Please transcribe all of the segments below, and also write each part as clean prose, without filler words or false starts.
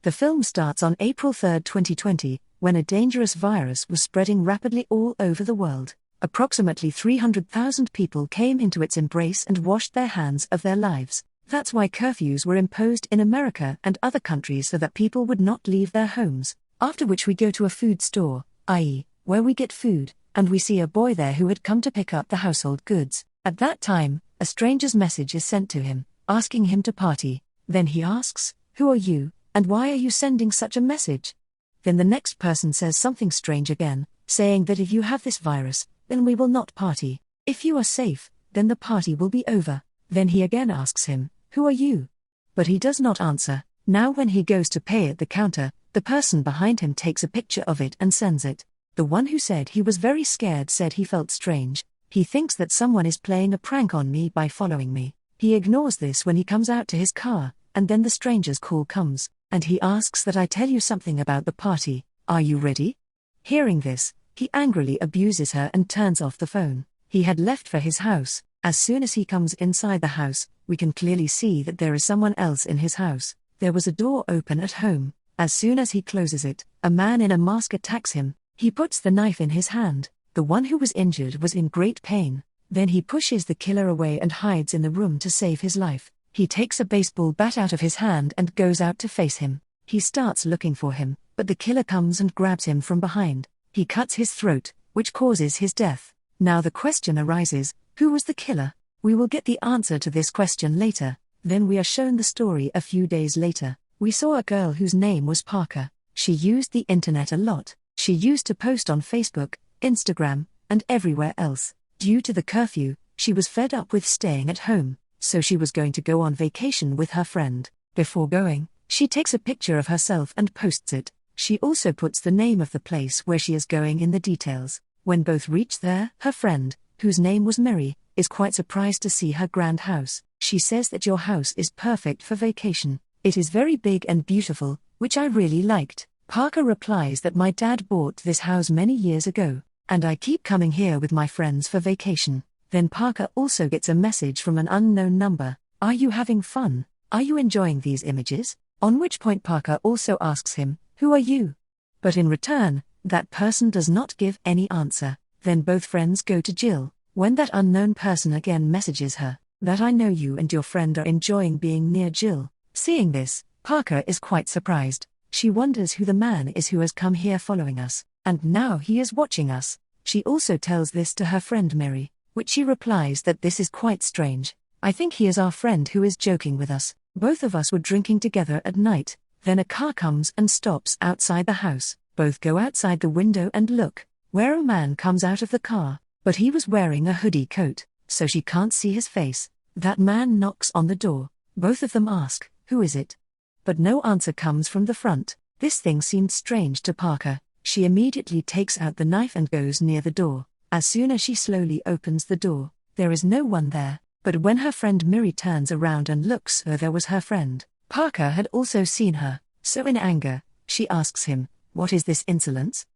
The film starts on April 3, 2020, when a dangerous virus was spreading rapidly all over the world. Approximately 300,000 people came into its embrace and washed their hands of their lives. That's why curfews were imposed in America and other countries so that people would not leave their homes. After which we go to a food store, i.e., where we get food, and we see a boy there who had come to pick up the household goods. At that time, a stranger's message is sent to him, asking him to party. Then he asks, "Who are you, and why are you sending such a message?" Then the next person says something strange again, saying that if you have this virus, then we will not party. If you are safe, then the party will be over. Then he again asks him, "Who are you?" But he does not answer. Now when he goes to pay at the counter, the person behind him takes a picture of it and sends it. The one who said he was very scared said he felt strange. He thinks that someone is playing a prank on me by following me. He ignores this when he comes out to his car, and then the stranger's call comes, and he asks that I tell you something about the party. Are you ready? Hearing this, he angrily abuses her and turns off the phone. He had left for his house. As soon as he comes inside the house, we can clearly see that there is someone else in his house. There was a door open at home. As soon as he closes it, a man in a mask attacks him. He puts the knife in his hand. The one who was injured was in great pain. Then he pushes the killer away and hides in the room to save his life. He takes a baseball bat out of his hand and goes out to face him. He starts looking for him, but the killer comes and grabs him from behind. He cuts his throat, which causes his death. Now the question arises, who was the killer? We will get the answer to this question later. Then we are shown the story a few days later. We saw a girl whose name was Parker. She used the internet a lot. She used to post on Facebook, Instagram, and everywhere else. Due to the curfew, she was fed up with staying at home, so she was going to go on vacation with her friend. Before going, she takes a picture of herself and posts it. She also puts the name of the place where she is going in the details. When both reach there, her friend, whose name was Miri, is quite surprised to see her grand house. She says that your house is perfect for vacation. It is very big and beautiful, which I really liked. Parker replies that my dad bought this house many years ago, and I keep coming here with my friends for vacation. Then Parker also gets a message from an unknown number. Are you having fun? Are you enjoying these images? On which point Parker also asks him, who are you? But in return, that person does not give any answer. Then both friends go to Jill, when that unknown person again messages her, that I know you and your friend are enjoying being near Jill. Seeing this, Parker is quite surprised. She wonders who the man is who has come here following us, and now he is watching us. She also tells this to her friend Miri, which she replies that this is quite strange. I think he is our friend who is joking with us. Both of us were drinking together at night. Then a car comes and stops outside the house. Both go outside the window and look, where a man comes out of the car, but he was wearing a hoodie coat, so she can't see his face. That man knocks on the door. Both of them ask, who is it? But no answer comes from the front. This thing seemed strange to Parker. She immediately takes out the knife and goes near the door. As soon as she slowly opens the door, there is no one there. But when her friend Miri turns around and looks, there was her friend. Parker had also seen her, so in anger, she asks him, what is this insolence?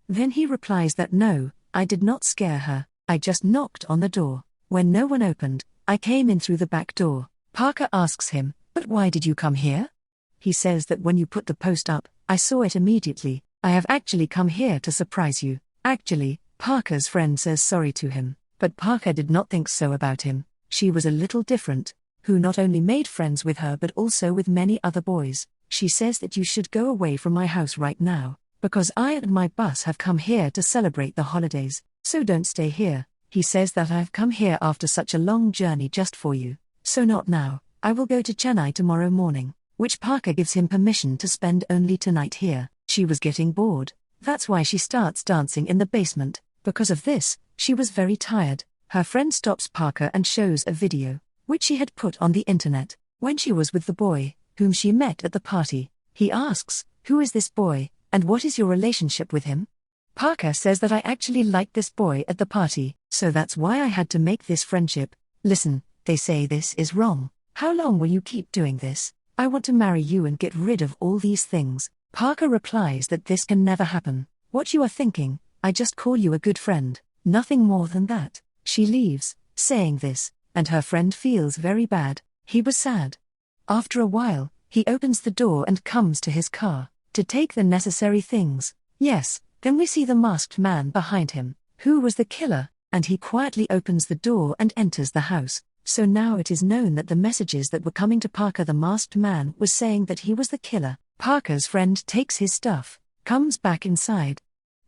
Then he replies that no, I did not scare her, I just knocked on the door. When no one opened, I came in through the back door. Parker asks him, but why did you come here? He says that when you put the post up, I saw it immediately. I have actually come here to surprise you. Actually, Parker's friend says sorry to him, but Parker did not think so about him. She was a little different, who not only made friends with her but also with many other boys. She says that you should go away from my house right now, because I and my bus have come here to celebrate the holidays, so don't stay here. He says that I've come here after such a long journey just for you, so not now, I will go to Chennai tomorrow morning, which Parker gives him permission to spend only tonight here. She was getting bored, that's why she starts dancing in the basement. Because of this, she was very tired. Her friend stops Parker and shows a video, which she had put on the internet, when she was with the boy, whom she met at the party. He asks, who is this boy, and what is your relationship with him? Parker says that I actually liked this boy at the party, so that's why I had to make this friendship. Listen, they say this is wrong. How long will you keep doing this? I want to marry you and get rid of all these things. Parker replies that this can never happen. What you are thinking, I just call you a good friend, nothing more than that. She leaves, saying this, and her friend feels very bad. He was sad. After a while, He opens the door and comes to his car to take the necessary things. Yes, then we see the masked man behind him, who was the killer, and he quietly opens the door and enters the house. So now it is known that the messages that were coming to Parker the masked man was saying that he was the killer. Parker's friend takes his stuff, comes back inside.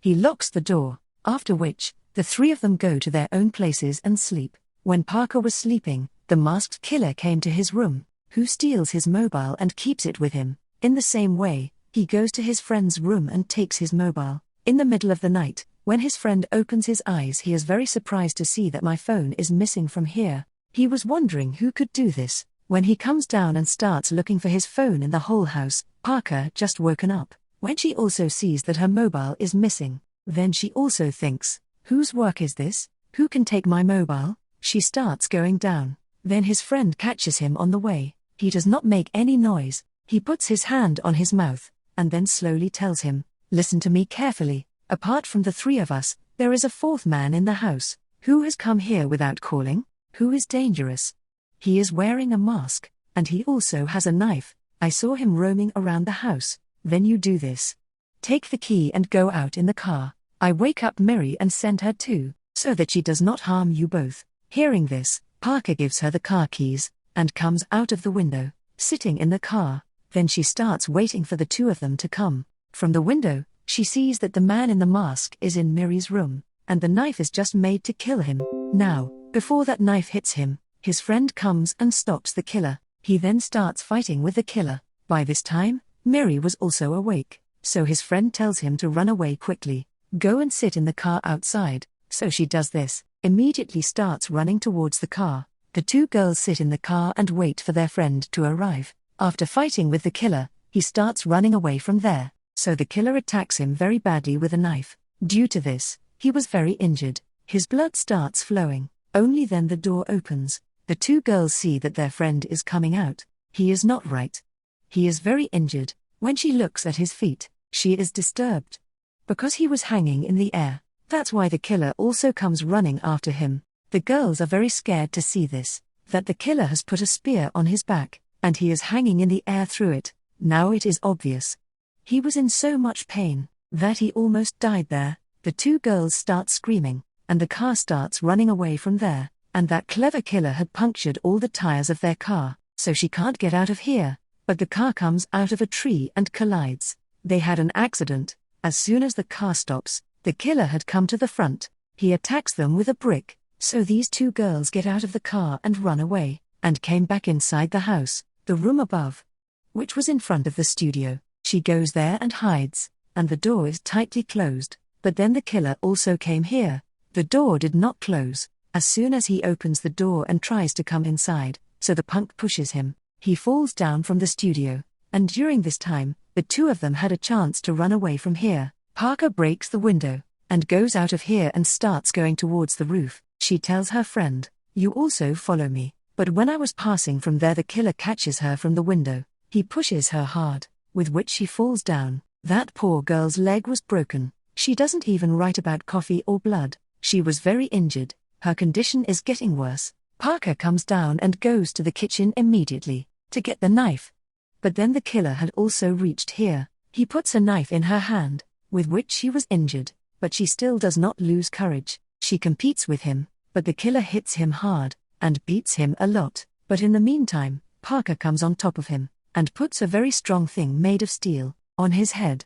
He locks the door, after which, the three of them go to their own places and sleep. When Parker was sleeping, the masked killer came to his room, who steals his mobile and keeps it with him. In the same way, he goes to his friend's room and takes his mobile. In the middle of the night, when his friend opens his eyes, he is very surprised to see that my phone is missing from here. He was wondering who could do this. When he comes down and starts looking for his phone in the whole house, Parker just woken up. When she also sees that her mobile is missing, then she also thinks, whose work is this? Who can take my mobile? She starts going down. Then his friend catches him on the way. He does not make any noise. He puts his hand on his mouth, and then slowly tells him, listen to me carefully. Apart from the three of us, there is a fourth man in the house. Who has come here without calling? Who is dangerous? He is wearing a mask, and he also has a knife. I saw him roaming around the house. Then you do this. Take the key and go out in the car. I wake up Miri and send her too, so that she does not harm you both. Hearing this, Parker gives her the car keys, and comes out of the window, sitting in the car. Then she starts waiting for the two of them to come. From the window, she sees that the man in the mask is in Miri's room, and the knife is just made to kill him. Now, before that knife hits him, his friend comes and stops the killer. He then starts fighting with the killer. By this time, Miri was also awake, so his friend tells him to run away quickly. Go and sit in the car outside. So she does this, immediately starts running towards the car. The two girls sit in the car and wait for their friend to arrive. After fighting with the killer, he starts running away from there, so the killer attacks him very badly with a knife. Due to this, he was very injured. His blood starts flowing. Only then the door opens. The two girls see that their friend is coming out. He is not right. He is very injured. When she looks at his feet, she is disturbed. Because he was hanging in the air, that's why the killer also comes running after him. The girls are very scared to see this, that the killer has put a spear on his back, and he is hanging in the air through it. Now it is obvious. He was in so much pain, that he almost died there. The two girls start screaming, and the car starts running away from there, and that clever killer had punctured all the tires of their car, so she can't get out of here. But the car comes out of a tree and collides. They had an accident. As soon as the car stops, the killer had come to the front. He attacks them with a brick, so these two girls get out of the car and run away, and came back inside the house, the room above, which was in front of the studio. She goes there and hides, and the door is tightly closed. But then the killer also came here. The door did not close. As soon as he opens the door and tries to come inside, so the punk pushes him. He falls down from the studio, and during this time, the two of them had a chance to run away from here. Parker breaks the window, and goes out of here and starts going towards the roof. She tells her friend, you also follow me. But when I was passing from there, the killer catches her from the window. He pushes her hard, with which she falls down. That poor girl's leg was broken. She doesn't even write about coffee or blood. She was very injured. Her condition is getting worse. Parker comes down and goes to the kitchen immediately to get the knife. But then the killer had also reached here. He puts a knife in her hand, with which she was injured, but she still does not lose courage. She competes with him, but the killer hits him hard, and beats him a lot. But in the meantime, Parker comes on top of him, and puts a very strong thing made of steel on his head.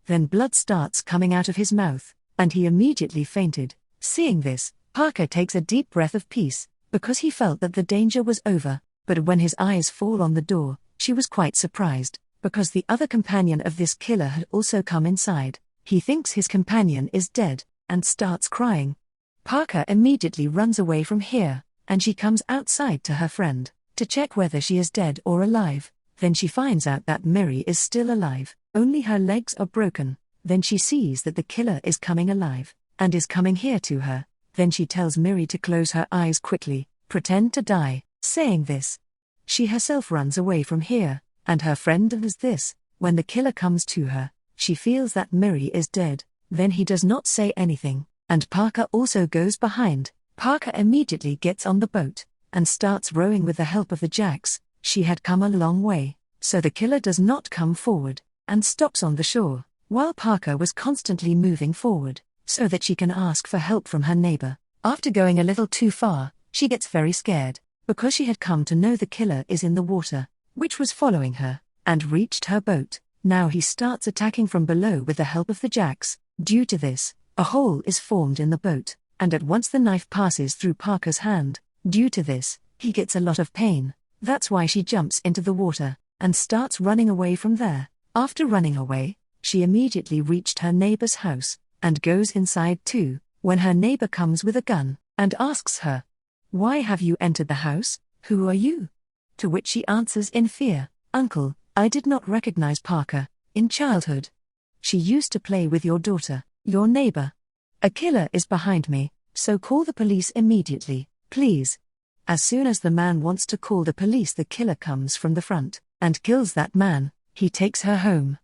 Then blood starts coming out of his mouth, and he immediately fainted. Seeing this, Parker takes a deep breath of peace, because he felt that the danger was over. But when his eyes fall on the door, she was quite surprised, because the other companion of this killer had also come inside. He thinks his companion is dead, and starts crying. Parker immediately runs away from here, and she comes outside to her friend, to check whether she is dead or alive. Then she finds out that Miri is still alive, only her legs are broken. Then she sees that the killer is coming alive, and is coming here to her. Then she tells Miri to close her eyes quickly, pretend to die. Saying this, she herself runs away from here, and her friend does this. When the killer comes to her, she feels that Miri is dead. Then he does not say anything, and Parker also goes behind. Parker immediately gets on the boat, and starts rowing with the help of the jacks. She had come a long way, So the killer does not come forward, and stops on the shore, while Parker was constantly moving forward, so that she can ask for help from her neighbor. After going a little too far, she gets very scared, because she had come to know the killer is in the water, which was following her, and reached her boat. Now he starts attacking from below with the help of the jacks. Due to this, a hole is formed in the boat, and at once the knife passes through Parker's hand. Due to this, he gets a lot of pain. That's why she jumps into the water, and starts running away from there. After running away, she immediately reached her neighbor's house, and goes inside too, when her neighbor comes with a gun, and asks her, "Why have you entered the house? Who are you?" To which she answers in fear, "Uncle, I did not recognize Parker. In childhood, she used to play with your daughter, your neighbor. A killer is behind me, so call the police immediately, please." As soon as the man wants to call the police, the killer comes from the front, and kills that man. He takes her home,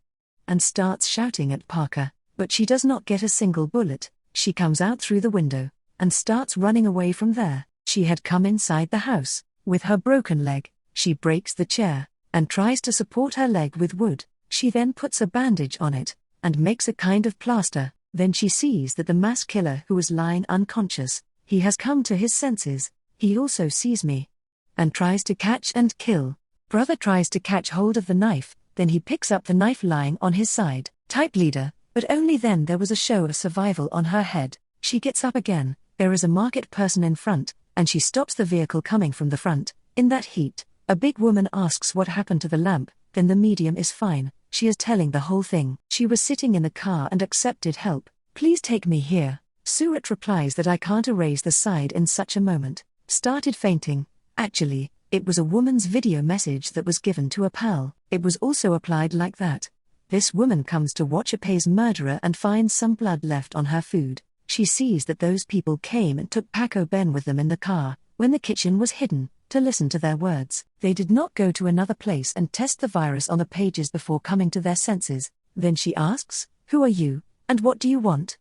and starts shouting at Parker, but she does not get a single bullet. She comes out through the window, and starts running away from there. She had come inside the house. With her broken leg, she breaks the chair, and tries to support her leg with wood. She then puts a bandage on it, and makes a kind of plaster. Then she sees that the mass killer who was lying unconscious, he has come to his senses. He also sees me, and tries to catch and kill. Brother tries to catch hold of the knife, then he picks up the knife lying on his side. Type leader, but only then there was a show of survival on her head. She gets up again, there is a market person in front, and she stops the vehicle coming from the front. In that heat, a big woman asks what happened to the lamp, then the medium is fine. She is telling the whole thing. She was sitting in the car and accepted help. "Please take me here." Surat replies that I can't erase the side in such a moment. Started fainting. Actually, it was a woman's video message that was given to a pal. It was also applied like that. This woman comes to watch a Pay's murderer and finds some blood left on her food. She sees that those people came and took Paco Ben with them in the car, when the kitchen was hidden, to listen to their words. They did not go to another place and test the virus on the pages before coming to their senses. Then she asks, "Who are you, and what do you want?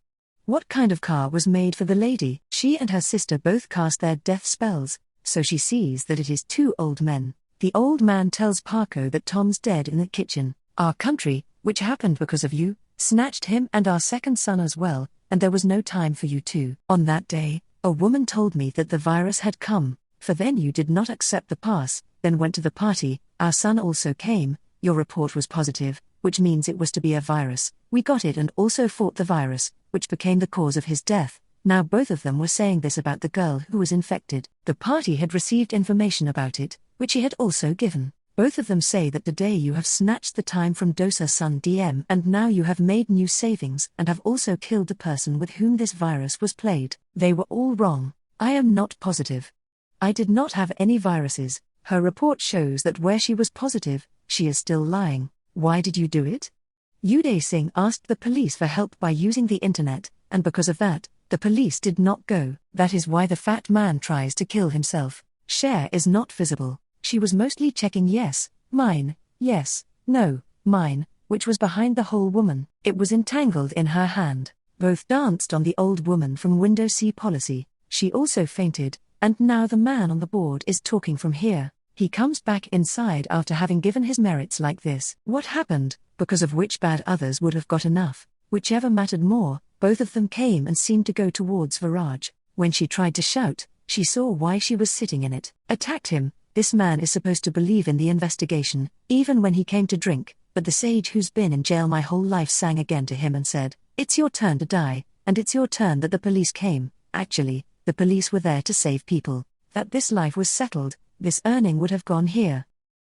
What kind of car was made for the lady?" She and her sister both cast their death spells, so she sees that it is two old men. The old man tells Paco that Tom's dead in the kitchen. "Our country, which happened because of you, snatched him and our second son as well, and there was no time for you too. On that day, a woman told me that the virus had come, for then you did not accept the pass, then went to the party. Our son also came, your report was positive, which means it was to be a virus. We got it and also fought the virus, which became the cause of his death." Now both of them were saying this about the girl who was infected. The party had received information about it, which he had also given. Both of them say that today you have snatched the time from Dosa's son DM, and now you have made new savings and have also killed the person with whom this virus was played. They were all wrong. I am not positive. I did not have any viruses. Her report shows that where she was positive, she is still lying. Why did you do it? Uday Singh asked the police for help by using the internet, and because of that, the police did not go. That is why the fat man tries to kill himself. Share is not visible. She was mostly checking yes, mine, yes, no, mine, which was behind the whole woman. It was entangled in her hand. Both danced on the old woman from window C policy. She also fainted, and now the man on the board is talking from here. He comes back inside after having given his merits like this. What happened, because of which bad others would have got enough, whichever mattered more. Both of them came and seemed to go towards Viraj. When she tried to shout, she saw why she was sitting in it. Attacked him. This man is supposed to believe in the investigation, even when he came to drink, but the sage who's been in jail my whole life sang again to him and said, "It's your turn to die, and it's your turn that the police came." Actually, the police were there to save people. That this life was settled, this earning would have gone here.